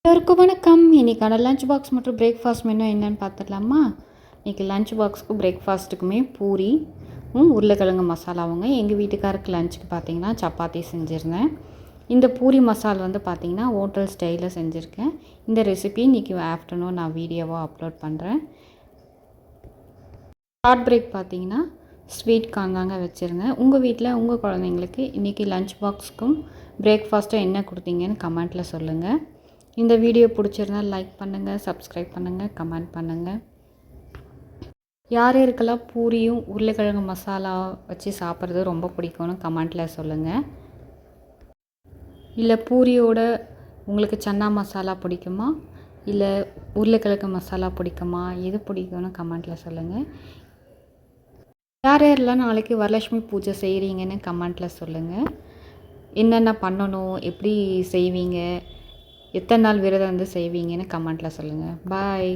எல்லோருக்கும் வணக்கம். இன்றைக்கான லஞ்ச் பாக்ஸ் மற்றும் பிரேக்ஃபாஸ்ட் மெனு என்னென்னு பார்த்துடலாமா? இன்றைக்கி லஞ்ச் பாக்ஸுக்கும் பிரேக்ஃபாஸ்ட்டுக்குமே பூரி உருளைக்கிழங்கு மசாலாவுங்க. எங்கள் வீட்டுக்காருக்கு லஞ்சுக்கு பார்த்திங்கன்னா சப்பாத்தி செஞ்சுருந்தேன். இந்த பூரி மசால் வந்து பார்த்திங்கன்னா ஹோட்டல் ஸ்டைலில் செஞ்சுருக்கேன். இந்த ரெசிபி இன்றைக்கி ஆஃப்டர்நூன் நான் வீடியோவாக அப்லோட் பண்ணுறேன். ஷார்ட் பிரேக் பார்த்திங்கன்னா ஸ்வீட் கார்ன் தாங்க வச்சுருந்தேன். உங்கள் வீட்டில் உங்கள் குழந்தைங்களுக்கு இன்றைக்கி லஞ்ச் பாக்ஸுக்கும் பிரேக்ஃபாஸ்ட்டும் என்ன கொடுத்தீங்கன்னு கமெண்ட்டில் சொல்லுங்கள். இந்த வீடியோ பிடிச்சிருந்தால் லைக் பண்ணுங்கள், சப்ஸ்கிரைப் பண்ணுங்கள், கமெண்ட் பண்ணுங்கள். யார் யாருக்கெல்லாம் பூரியும் உருளைக்கிழங்கு மசாலா வச்சு சாப்பிட்றது ரொம்ப பிடிக்கும்னு கமெண்ட்டில் சொல்லுங்கள். இல்லை பூரியோட உங்களுக்கு சன்னா மசாலா பிடிக்குமா, இல்லை உருளைக்கிழங்கு மசாலா பிடிக்குமா, எது பிடிக்கும்னு கமெண்ட்டில் சொல்லுங்கள். யார் யாரெல்லாம் நாளைக்கு வரலட்சுமி பூஜை செய்கிறீங்கன்னு கமெண்ட்டில் சொல்லுங்கள். என்னென்ன பண்ணணும், எப்படி செய்வீங்க, எத்தனை நாள் விரதம் வந்து செய்வீங்கன்னு கமெண்ட்டில் சொல்லுங்கள். பாய்.